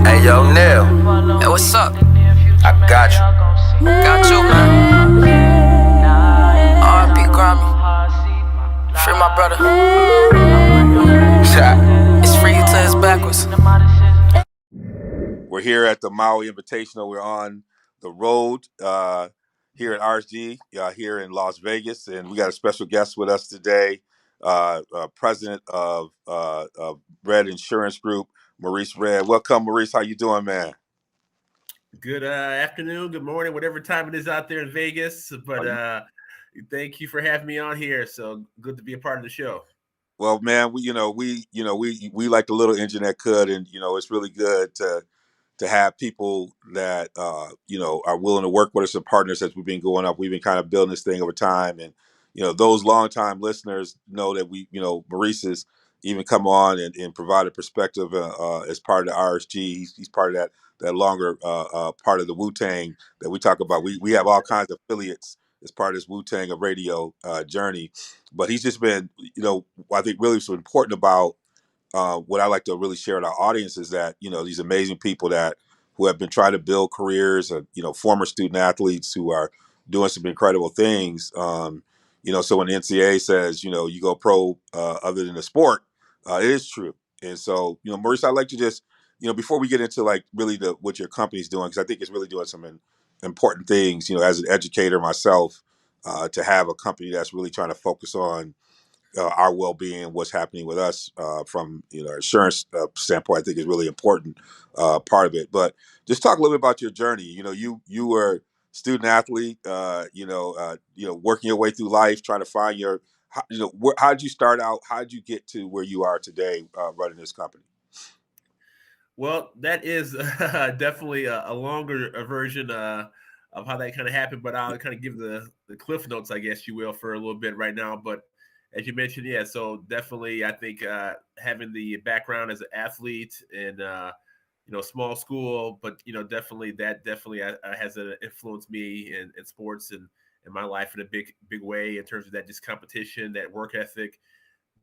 Hey yo, Neil. Hey, what's up? I got you. Got you, man. R.I.P. Grammy. Free my brother. It's free till it's backwards. We're here at the Maui Invitational. We're on the road here at RSG, here in Las Vegas, and we got a special guest with us today, president of Redd Insurance Group, Maurice Redd. Welcome, Maurice. How you doing, man? Good afternoon, good morning, whatever time it is out there in Vegas. But thank you for having me on here. So good to be a part of the show. Well, man, we like the little engine that could, and it's really good to have people that are willing to work with us and partners as we've been going up. We've been kind of building this thing over time, and those longtime listeners know that Maurice has even come on and provide a perspective as part of the RSG. He's part of that longer part of the Wu-Tang that we talk about. We have all kinds of affiliates as part of this Wu-Tang of radio journey, but he's just been I think really what's important about what I like to really share with our audience is that these amazing people who have been trying to build careers, former student athletes who are doing some incredible things. So when the NCAA says you go pro other than the sport, it is true. And so Maurice, I'd like to just before we get into like really what your company's doing, because I think it's really doing some important things. As an educator myself, to have a company that's really trying to focus on our well-being, what's happening with us from insurance standpoint, I think is really important part of it. But just talk a little bit about your journey. You were student athlete, working your way through life, trying to find how did you start out? How did you get to where you are today running this company? Well, that is definitely a longer version of how that kind of happened, but I'll kind of give the cliff notes, I guess you will, for a little bit right now. But as you mentioned, yeah, so definitely I think having the background as an athlete and small school, but definitely has influenced me in sports and in my life in a big way in terms of that just competition, that work ethic,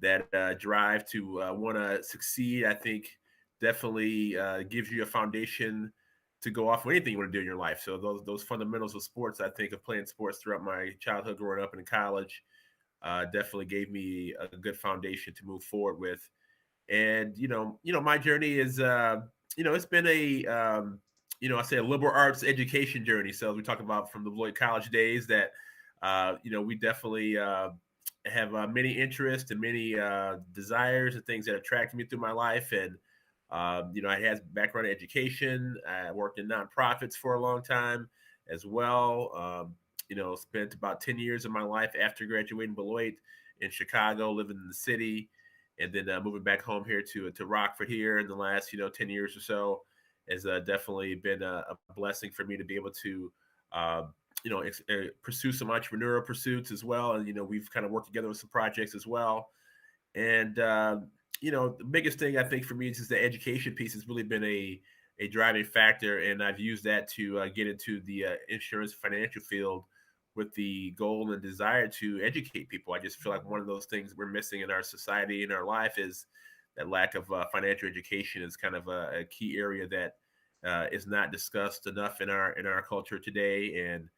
that drive to want to succeed. I think definitely gives you a foundation to go off of anything you want to do in your life. So those fundamentals of sports, I think, of playing sports throughout my childhood, growing up and in college, definitely gave me a good foundation to move forward with. And my journey is it's been I say a liberal arts education journey. So we talk about from the Lloyd College days that we definitely have many interests and many desires and things that attracted me through my life. And I had background in education. I worked in nonprofits for a long time as well. Spent about 10 years of my life after graduating Beloit in Chicago, living in the city, and then moving back home here to Rockford here in the last 10 years or so has definitely been a blessing for me to be able to pursue some entrepreneurial pursuits as well. And we've kind of worked together with some projects as well. And the biggest thing I think for me is just the education piece has really been a driving factor, and I've used that to get into the insurance financial field with the goal and desire to educate people. I just feel like one of those things we're missing in our society, in our life, is that lack of financial education is kind of a key area that is not discussed enough in our culture today. And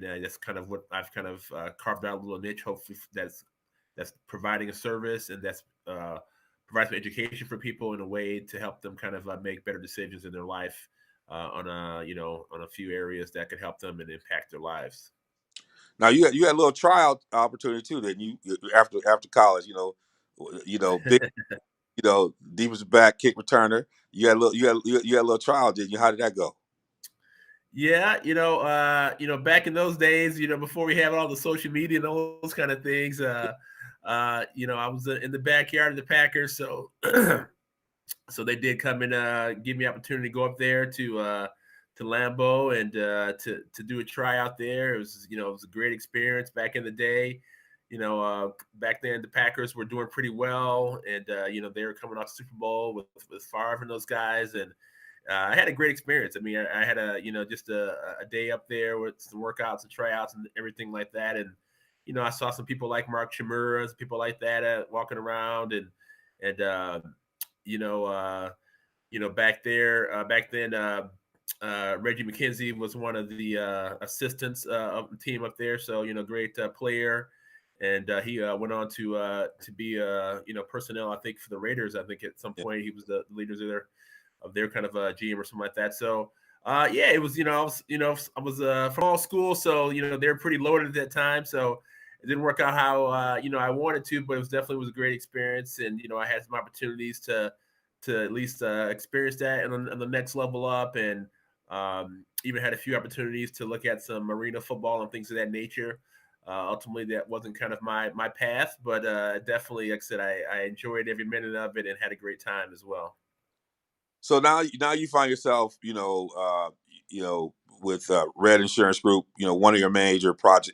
that's kind of what I've kind of carved out a little niche. Hopefully, that's providing a service and that's provides some education for people in a way to help them kind of make better decisions in their life on a few areas that could help them and impact their lives. Now you had a little tryout opportunity too. That you after college, big, defensive back, kick returner. You had a little trial, didn't you? How did that go? Yeah, back in those days, before we had all the social media and all those kind of things, I was in the backyard of the Packers, so so they did come and give me opportunity to go up there to Lambeau and to do a tryout there. It was a great experience back in the day. Back then the Packers were doing pretty well, and they were coming off Super Bowl with Favre and those guys, and I had a great experience. I mean, I had just a day up there with some workouts and tryouts and everything like that, and I saw some people like Mark Chmura, people like that walking around, and you know, uh, back then, Reggie McKenzie was one of the assistants of the team up there. So great player, and he went on to be personnel. I think for the Raiders. I think at some Yeah. point he was the leaders of their kind of GM or something like that. So yeah, it was I was from all school, so they were pretty loaded at that time. So it didn't work out how I wanted to, but it was definitely was a great experience, and I had some opportunities to at least experience that and on the next level up, and even had a few opportunities to look at some arena football and things of that nature. Ultimately, that wasn't kind of my path, but definitely, like I said, I enjoyed every minute of it and had a great time as well. So now you find yourself, with Red Insurance Group. One of your major products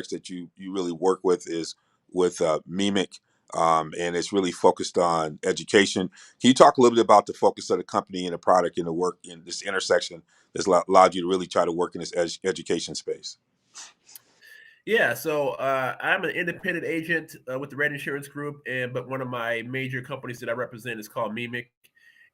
that you really work with is with Mimik, and it's really focused on education. Can you talk a little bit about the focus of the company and the product and the work in this intersection that's allowed you to really try to work in this education space? Yeah, so I'm an independent agent with the Red Insurance Group, but one of my major companies that I represent is called Mimik,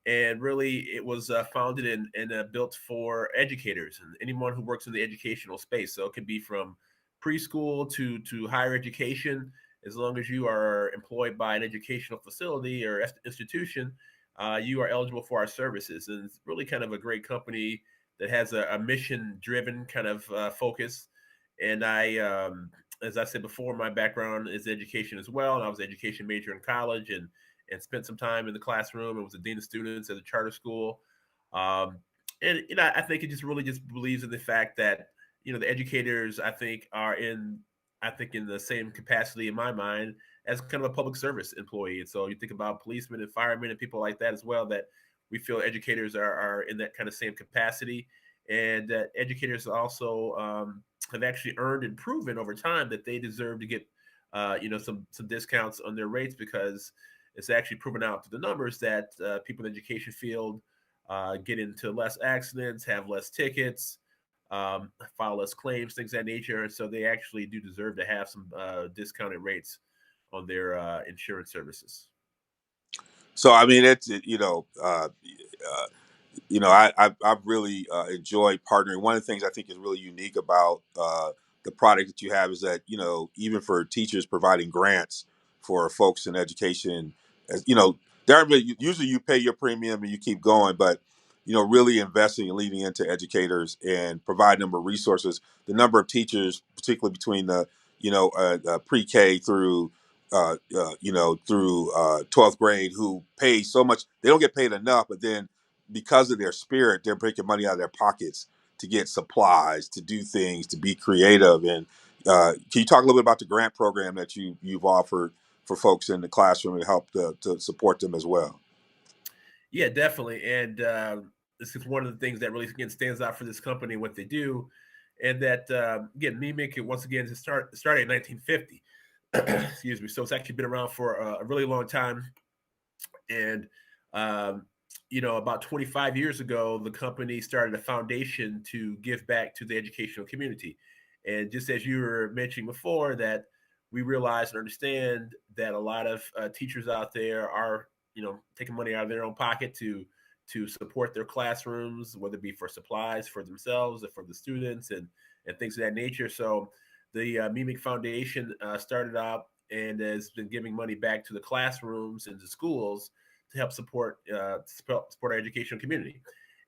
and really it was founded and built for educators and anyone who works in the educational space. So it could be from preschool to higher education, as long as you are employed by an educational facility or institution, you are eligible for our services. And it's really kind of a great company that has a mission-driven kind of focus. And as I said before, my background is education as well. And I was an education major in college and spent some time in the classroom and was a dean of students at a charter school. Um, and I think it just really just believes in the fact that the educators I think in the same capacity in my mind as kind of a public service employee. And so you think about policemen and firemen and people like that as well, that we feel educators are in that kind of same capacity, and that educators also have actually earned and proven over time that they deserve to get some discounts on their rates, because it's actually proven out through the numbers that people in the education field get into less accidents, have less tickets, file less claims, things of that nature. And so they actually do deserve to have some discounted rates on their insurance services. So I mean, I've really enjoyed partnering. One of the things I think is really unique about the product that you have is that even for teachers providing grants for folks in education, as usually you pay your premium and you keep going, but really investing and leading into educators and providing them with resources. The number of teachers, particularly between the pre-K through through 12th grade, who pay so much, they don't get paid enough, but then because of their spirit, they're breaking money out of their pockets to get supplies, to do things, to be creative. And can you talk a little bit about the grant program that you've offered for folks in the classroom and help to support them as well? Yeah, definitely. And this is one of the things that really again stands out for this company, what they do, and that again, Mimik once again started in 1950. Excuse me. So it's actually been around for a really long time. And um, about 25 years ago, the company started a foundation to give back to the educational community. And just as you were mentioning before, that we realize and understand that a lot of teachers out there are, taking money out of their own pocket to support their classrooms, whether it be for supplies for themselves or for the students and things of that nature. So the Mimik Foundation started out and has been giving money back to the classrooms and the schools to help support our educational community.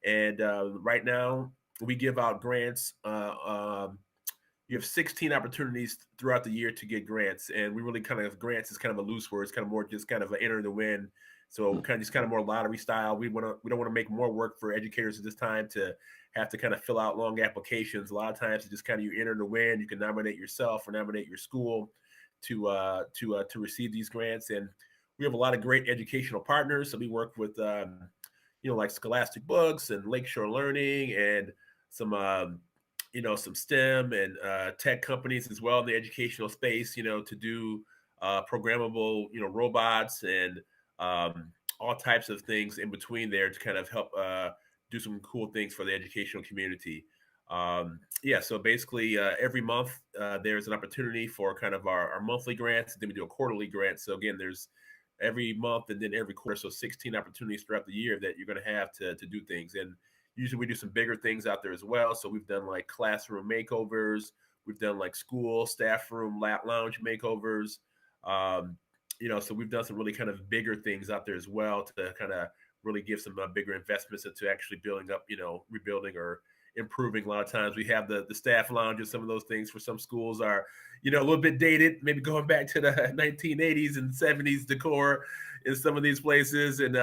And right now, we give out grants. You have 16 opportunities throughout the year to get grants, and we really kind of grants is kind of a loose word. It's kind of more just kind of an enter the win. So kind of more lottery style. We don't want to make more work for educators at this time to have to kind of fill out long applications. A lot of times, it's just kind of you enter the win. You can nominate yourself or nominate your school to receive these grants. And we have a lot of great educational partners. So we work with like Scholastic Books and Lakeshore Learning and some some STEM and tech companies as well in the educational space. To do programmable robots and all types of things in between there to kind of help do some cool things for the educational community. Yeah, so basically every month there's an opportunity for kind of our monthly grants, and then we do a quarterly grant. So again, there's every month and then every quarter, so 16 opportunities throughout the year that you're going to have to do things. And usually we do some bigger things out there as well. So we've done like classroom makeovers, we've done like school staff room lounge makeovers. So we've done some really kind of bigger things out there as well to kind of really give some bigger investments into actually building up, rebuilding or improving. A lot of times we have the staff lounges. Some of those things for some schools are, a little bit dated, maybe going back to the 1980s and 70s decor in some of these places. And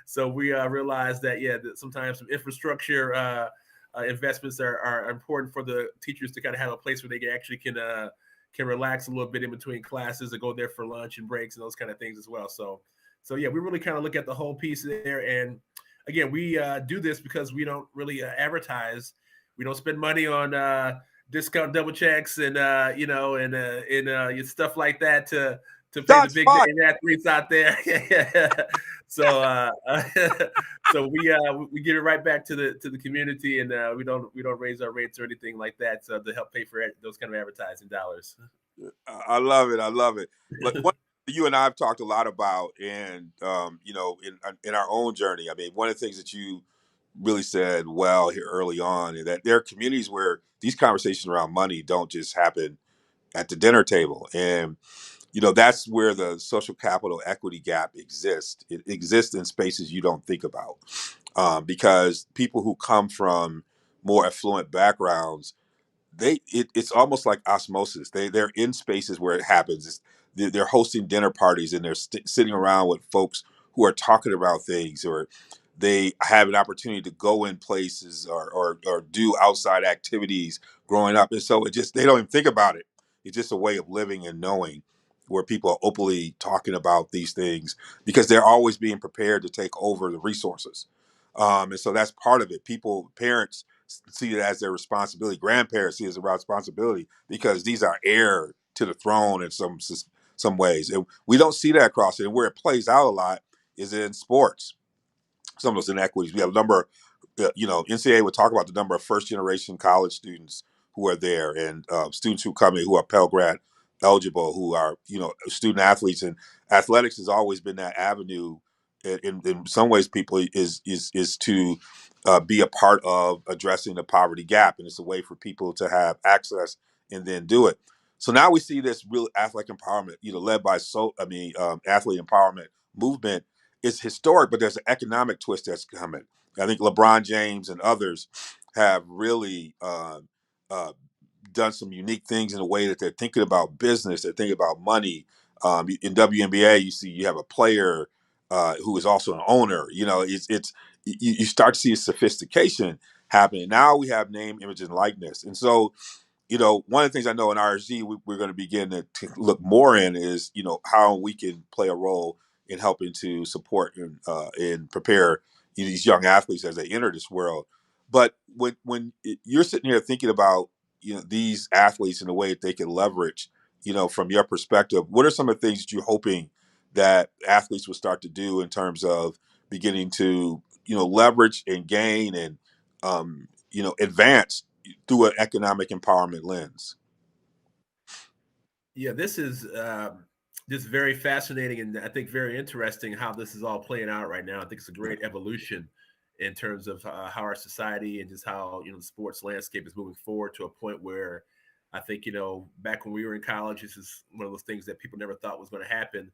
so we realized that, that sometimes some infrastructure investments are important for the teachers to kind of have a place where they actually can relax a little bit in between classes or go there for lunch and breaks and those kind of things as well. So we really kind of look at the whole piece there. And again, we do this because we don't really advertise. We don't spend money on discount double checks and stuff like that to pay That's the big fine. name athletes out there. So so we give it right back to the community, and we don't raise our rates or anything like that, so to help pay for those kind of advertising dollars. I love it. I love it. Like one you and I have talked a lot about, and in our own journey. I mean, one of the things that you really said well here early on is that there are communities where these conversations around money don't just happen at the dinner table, and that's where the social capital equity gap exists. It exists in spaces you don't think about, because people who come from more affluent backgrounds, it's almost like osmosis. They're in spaces where it happens. They're hosting dinner parties, and they're sitting around with folks who are talking about things, or they have an opportunity to go in places or do outside activities growing up. And so they don't even think about it. It's just a way of living and knowing, where people are openly talking about these things because they're always being prepared to take over the resources. And so that's part of it. Parents see it as their responsibility. Grandparents see it as a responsibility because these are heir to the throne in some ways. And we don't see that across it. And where it plays out a lot is in sports. Some of those inequities. We have a number, NCAA would talk about the number of first generation college students who are there, and students who come in who are Pell Grant eligible, who are, student athletes. And athletics has always been that avenue in some ways people is to be a part of addressing the poverty gap. And it's a way for people to have access and then do it. So now we see this real athletic empowerment, led by athlete empowerment movement. It's historic, but there's an economic twist that's coming. I think LeBron James and others have really done some unique things in a way that they're thinking about business, they're thinking about money. In WNBA, you have a player who is also an owner. You start to see a sophistication happening. Now we have name, image, and likeness, and so one of the things I know in RSG we're going to begin to look more in is how we can play a role in helping to support and prepare these young athletes as they enter this world. But when you're sitting here thinking about these athletes and the way that they can leverage, from your perspective, what are some of the things that you're hoping that athletes will start to do in terms of beginning to leverage and gain and advance through an economic empowerment lens? Yeah, this is just very fascinating, and I think very interesting how this is all playing out right now. I think it's a great evolution in terms of how our society and just how the sports landscape is moving forward to a point where I think back when we were in college, this is one of those things that people never thought was going to happen.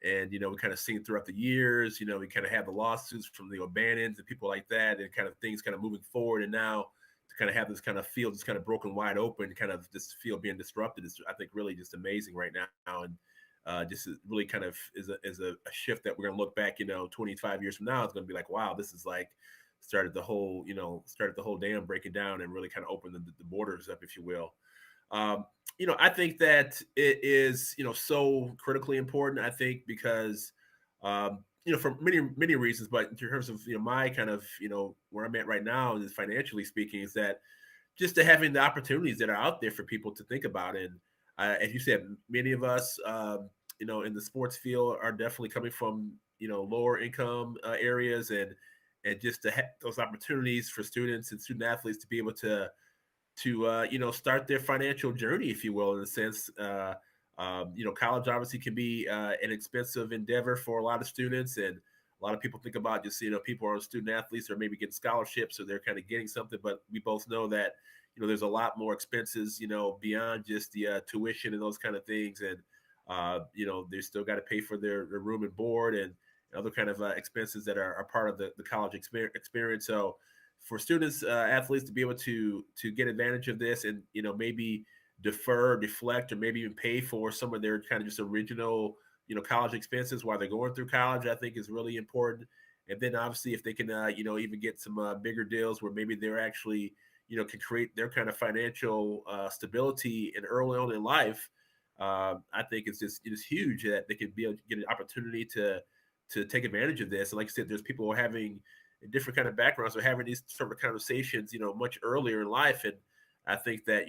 And we kind of seen throughout the years, we kind of have the lawsuits from the O'Bannons and people like that, and kind of things kind of moving forward. And now to kind of have this kind of field just kind of broken wide open, kind of this field being disrupted is, I think, really just amazing right now. And just really kind of is a shift that we're going to look back, 25 years from now, it's going to be like, wow, this is like started the whole dam breaking down and really kind of opened the borders up, if you will. I think that it is, so critically important, I think, because, for many reasons, but in terms of, my kind of, where I'm at right now is financially speaking, is that just to having the opportunities that are out there for people to think about. And as you said, many of us, in the sports field are definitely coming from, lower income areas, and just to have those opportunities for students and student athletes to be able to start their financial journey, if you will, in a sense. College obviously can be an expensive endeavor for a lot of students, and a lot of people think about just people are student athletes or maybe getting scholarships, or they're kind of getting something. But we both know that there's a lot more expenses beyond just the tuition and those kind of things, and they still got to pay for their room and board and other kind of expenses that are part of the college experience. So for students, athletes to be able to get advantage of this and maybe defer, deflect, or maybe even pay for some of their kind of just original college expenses while they're going through college, I think is really important. And then obviously if they can even get some bigger deals where maybe they're actually can create their kind of financial stability and early on in life, I think it's huge that they can be able to get an opportunity to take advantage of this. And like I said, there's people who are having different kind of backgrounds, are having these sort of conversations, much earlier in life. And I think that,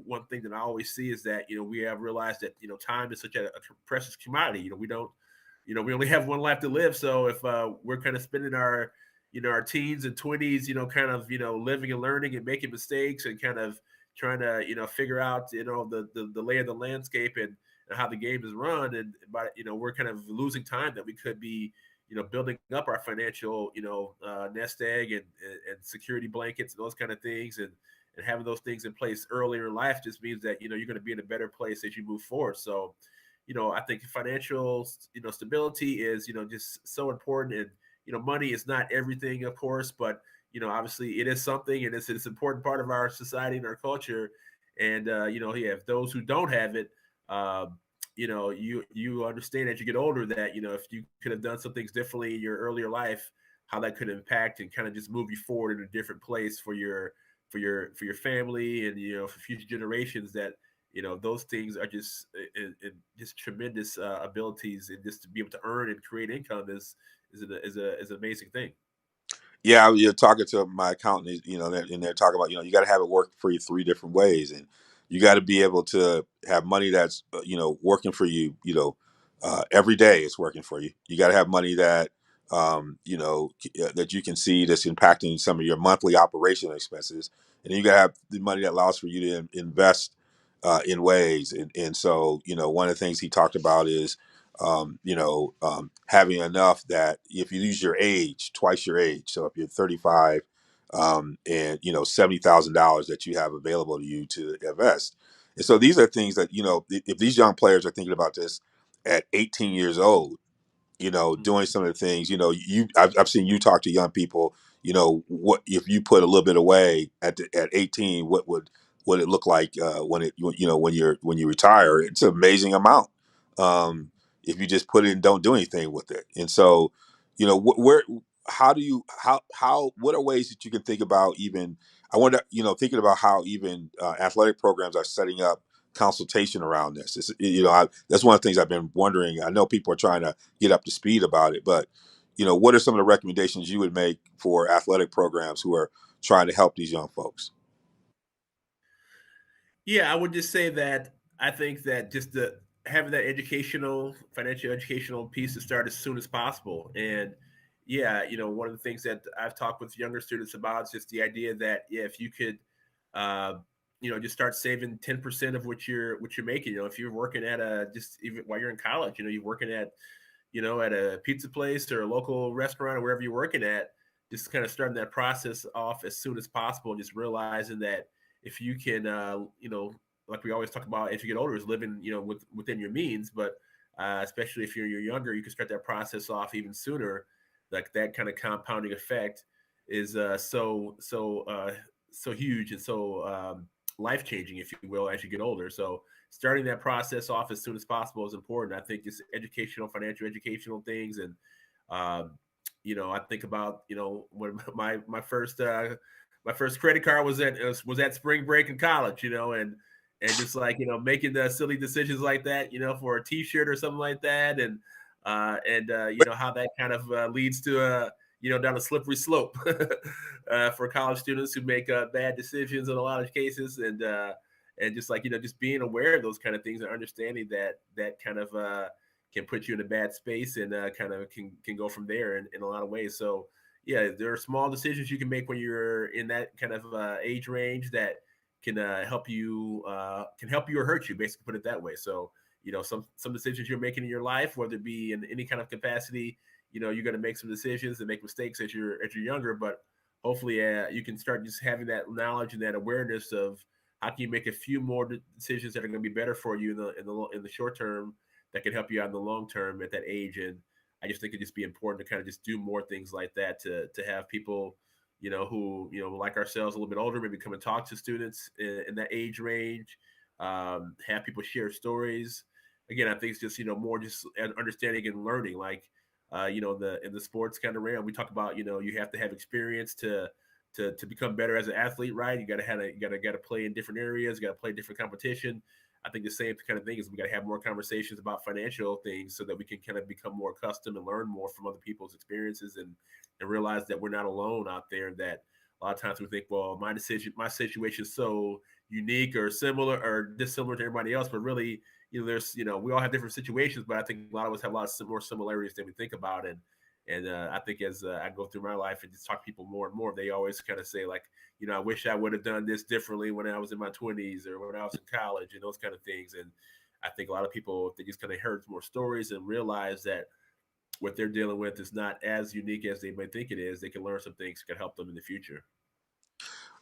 one thing that I always see is that, we have realized that, time is such a precious commodity. We don't, we only have one life to live. So if we're kind of spending our, our teens and 20s, kind of, living and learning and making mistakes and kind of trying to, figure out, the lay of the landscape and how the game is run. And by, we're kind of losing time that we could be, building up our financial, nest egg and security blankets and those kind of things. And having those things in place earlier in life just means that, you're going to be in a better place as you move forward. So, I think financial, stability is, just so important. And, money is not everything, of course, but, obviously it is something, and it's an important part of our society and our culture. And, if those who don't have it, you understand as you get older that, if you could have done some things differently in your earlier life, how that could impact and kind of just move you forward in a different place for your family and for future generations. That those things are just tremendous abilities, and just to be able to earn and create income is an amazing thing. Yeah, you're talking to my accountant, and they're talking about, you got to have it work for you three different ways, and you got to be able to have money that's, working for you, every day it's working for you. You got to have money that, that you can see that's impacting some of your monthly operational expenses, and then you got to have the money that allows for you to invest in ways, and so, one of the things he talked about is having enough that if you use your age, twice your age. So if you're 35, and $70,000 that you have available to you to invest. And so these are things that, if these young players are thinking about this at 18 years old, doing some of the things, I've seen you talk to young people, what if you put a little bit away at 18, what would it look like when you retire? It's an amazing amount. If you just put it and don't do anything with it. And so, where how do you how what are ways that you can think about, even I wonder, thinking about how even athletic programs are setting up consultation around this. That's one of the things I've been wondering. I know people are trying to get up to speed about it, but what are some of the recommendations you would make for athletic programs who are trying to help these young folks? Yeah, I would just say that I think that just the having that financial educational piece to start as soon as possible. And yeah, one of the things that I've talked with younger students about is just the idea that, yeah, if you could, uh, just start saving 10% of what you're making. If you're working at just even while you're in college, you're working at, at a pizza place or a local restaurant or wherever you're working at, just kind of starting that process off as soon as possible, and just realizing that if you can, like we always talk about as you get older, is living, within your means. But especially if you're younger, you can start that process off even sooner. Like that kind of compounding effect is so huge and so life changing, if you will, as you get older. So starting that process off as soon as possible is important. I think just educational, financial educational things, and I think about when my first credit card was at spring break in college, and just like making the silly decisions like that, for a T-shirt or something like that, and how that kind of leads to down a slippery slope for college students who make bad decisions in a lot of cases, and just like just being aware of those kind of things and understanding that kind of can put you in a bad space, and kind of can go from there in a lot of ways. So yeah, there are small decisions you can make when you're in that kind of age range that can help you or hurt you, basically, put it that way. So, some decisions you're making in your life, whether it be in any kind of capacity, you're going to make some decisions and make mistakes as you're younger, but hopefully you can start just having that knowledge and that awareness of how can you make a few more decisions that are going to be better for you in the short term that can help you out in the long term at that age. And I just think it'd just be important to kind of just do more things like that to have people, who, like ourselves, a little bit older, maybe come and talk to students in that age range, have people share stories. Again, I think it's just, more just understanding and learning, like, in the sports kind of realm, we talk about, you have to have experience to become better as an athlete, right? You got to play in different areas, you got to play different competition. I think the same kind of thing is we got to have more conversations about financial things so that we can kind of become more accustomed and learn more from other people's experiences and realize that we're not alone out there. That a lot of times we think, well, my situation is so unique or similar or dissimilar to everybody else, but really, there's, we all have different situations, but I think a lot of us have a lot of more similarities than we think about. And I think as I go through my life and just talk to people more and more, they always kind of say, like, I wish I would have done this differently when I was in my 20s or when I was in college and those kind of things. And I think a lot of people, if they just kind of heard more stories and realize that what they're dealing with is not as unique as they might think it is, they can learn some things that can help them in the future.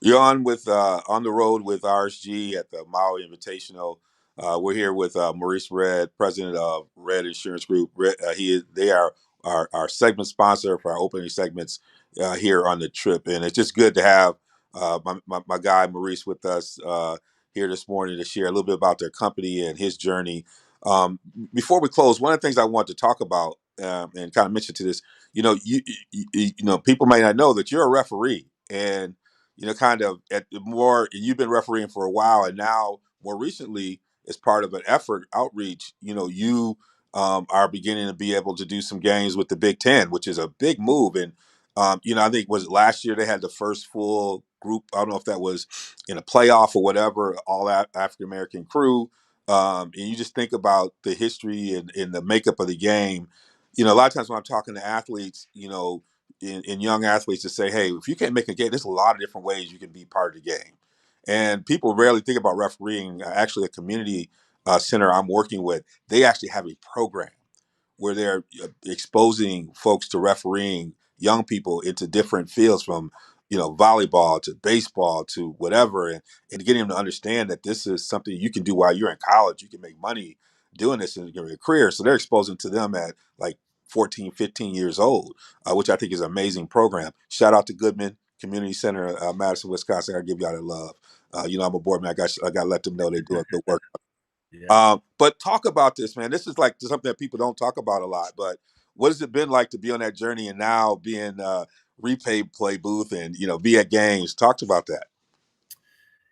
You're on the road with RSG at the Maui Invitational. We're here with Maurice Redd, president of Redd Insurance Group. They are our segment sponsor for our opening segments here on the trip, and it's just good to have my guy Maurice with us here this morning to share a little bit about their company and his journey. Before we close, one of the things I want to talk about and kind of mention to this, people may not know that you're a referee, and kind of you've been refereeing for a while, and now more recently, as part of an effort outreach, you are beginning to be able to do some games with the Big Ten, which is a big move. And, I think was it last year they had the first full group. I don't know if that was in a playoff or whatever, all African American crew. And you just think about the history and the makeup of the game. A lot of times when I'm talking to athletes, in young athletes to say, hey, if you can't make a game, there's a lot of different ways you can be part of the game. And people rarely think about refereeing. Actually, a community center I'm working with, they actually have a program where they're exposing folks to refereeing young people into different fields, from volleyball to baseball to whatever, and getting them to understand that this is something you can do while you're in college. You can make money doing this in your career. So they're exposing to them at like 14, 15 years old, which I think is an amazing program. Shout out to Goodman Community Center, Madison, Wisconsin. I give y'all that love. I'm a board man. I got to let them know they're doing good work. Yeah. But talk about this, man. This is like something that people don't talk about a lot. But what has it been like to be on that journey and now be in replay booth and be at games? Talk about that.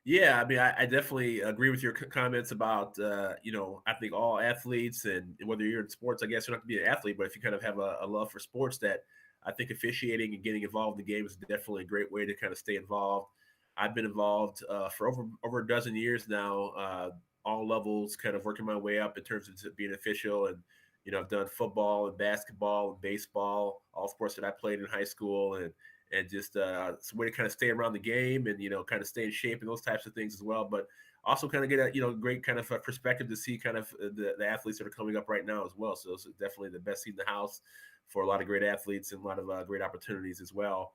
Yeah, I mean, I definitely agree with your comments about, I think all athletes, and whether you're in sports, I guess you don't have to be an athlete, but if you kind of have a love for sports, that I think officiating and getting involved in the game is definitely a great way to kind of stay involved. I've been involved for over a dozen years now, all levels, kind of working my way up in terms of being official. And, I've done football and basketball and baseball, all sports that I played in high school, and just some way to kind of stay around the game and, kind of stay in shape and those types of things as well. But also kind of get a, great kind of perspective to see kind of the athletes that are coming up right now as well. So it's definitely the best seat in the house for a lot of great athletes and a lot of great opportunities as well.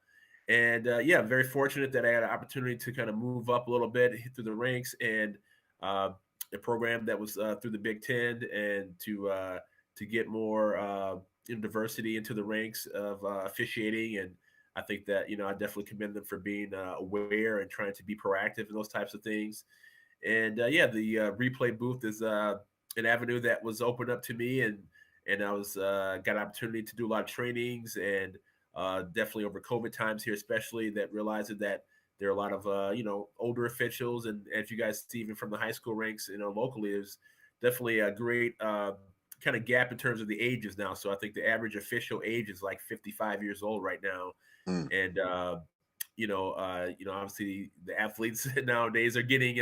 And yeah, I'm very fortunate that I had an opportunity to kind of move up a little bit through the ranks, and a program that was through the Big Ten, and to get more diversity into the ranks of officiating. And I think that, I definitely commend them for being aware and trying to be proactive in those types of things. And yeah, the replay booth is an avenue that was opened up to me, and I was got an opportunity to do a lot of trainings, and definitely over COVID times here, especially, that realizing that there are a lot of older officials, and as you guys see, even from the high school ranks, locally, there's definitely a great kind of gap in terms of the ages now. So I think the average official age is like 55 years old right now. Mm. And obviously the athletes nowadays are getting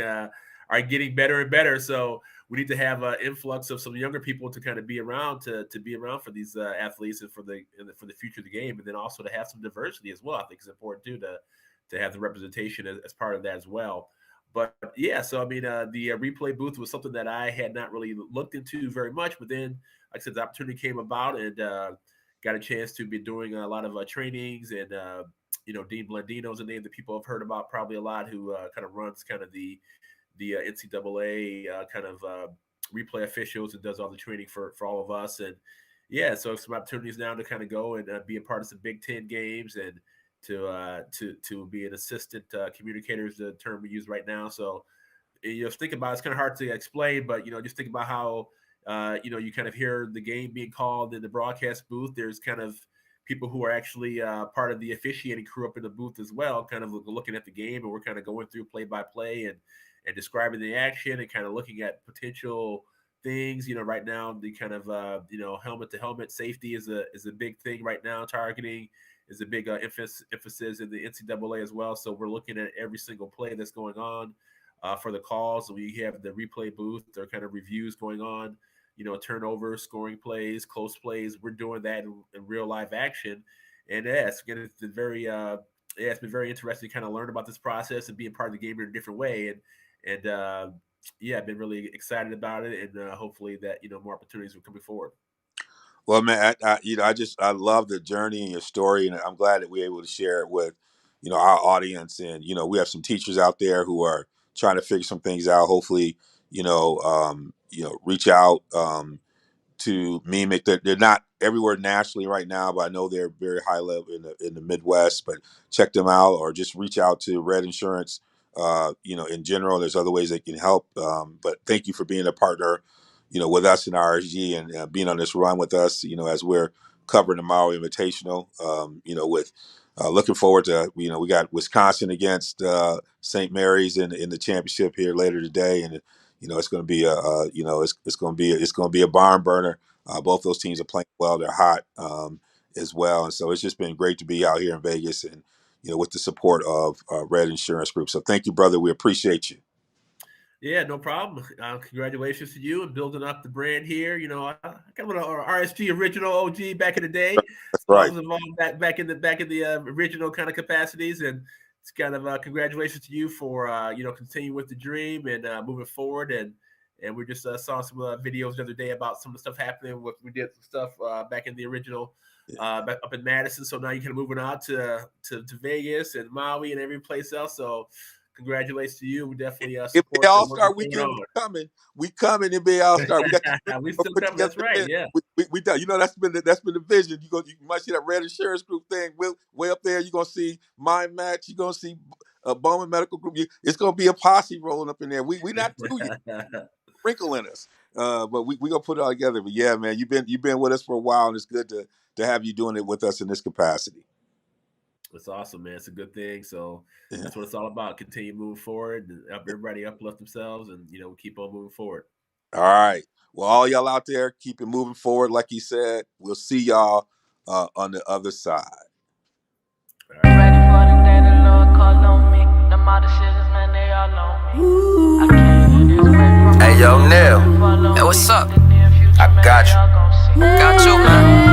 better and better. So we need to have an influx of some younger people to kind of be around to be around for these athletes and for the future of the game, and then also to have some diversity as well. I think it's important too to have the representation as part of that as well. But yeah, so I mean, the replay booth was something that I had not really looked into very much. But then, like I said, the opportunity came about, and got a chance to be doing a lot of trainings. And Dean Blandino's a name that people have heard about probably a lot, who kind of runs kind of the NCAA kind of replay officials and does all the training for all of us. And yeah, so some opportunities now to kind of go and be a part of some Big Ten games, and to be an assistant communicator is the term we use right now. So think about it's kind of hard to explain, but just think about how you kind of hear the game being called in the broadcast booth. There's kind of people who are actually part of the officiating crew up in the booth as well, kind of looking at the game, and we're kind of going through play by play and describing the action and kind of looking at potential things. Right now the kind of helmet to helmet safety is a big thing right now. Targeting is a big emphasis in the NCAA as well. So we're looking at every single play that's going on for the calls. We have the replay booth. There are kind of reviews going on. Turnovers, scoring plays, close plays. We're doing that in real live action, and it's been very it's been very interesting to kind of learn about this process and being part of the game in a different way. And I've been really excited about it, and hopefully that more opportunities are coming forward. Well, man, I love the journey and your story, and I'm glad that we're able to share it with our audience. And we have some teachers out there who are trying to figure some things out. Hopefully, reach out to Mimik. They're not everywhere nationally right now, but I know they're very high level in the Midwest. But check them out, or just reach out to Redd Insurance. In general, there's other ways they can help. But thank you for being a partner, with us in RSG, and being on this run with us, as we're covering the Maui Invitational. With looking forward to, we got Wisconsin against St. Mary's in the championship here later today, and it's going to be it's going to be a barn burner. Both those teams are playing well; they're hot as well, and so it's just been great to be out here in Vegas, and with the support of Redd Insurance Group. So thank you, brother. We appreciate you. Yeah, no problem. Congratulations to you and building up the brand here. I kind of an RSG original OG back in the day. That's so right. I was involved back in the original kind of capacities, and it's kind of congratulations to you for continuing with the dream and moving forward. And we just saw some videos the other day about some of the stuff happening. We did some stuff back in the original. Back up in Madison, so now you're kind of moving out to Vegas and Maui and every place else. So congratulations to you. We definitely support All-Star weekend. We coming NBA All-Star. We got we still coming. That's right. Yeah. We done. That's been the vision. You might see that Redd Insurance Group thing way up there. You're gonna see Mind Match. You're gonna see Bowman Medical Group. It's gonna be a posse rolling up in there. We not through yet. Wrinkle in us. But we gonna put it all together. But yeah, man, you've been with us for a while, and it's good to have you doing it with us in this capacity. It's awesome, man. It's a good thing. So that's what it's all about. Continue moving forward, and everybody uplift themselves, and keep on moving forward. All right. Well, all y'all out there, keep it moving forward. Like he said, we'll see y'all on the other side. All right. Ready for the day the Lord called on me. Them all decisions, man, they all on me. I can't do this away from. Hey, yo, Neil. Hey, what's up? I got you. Got you, man.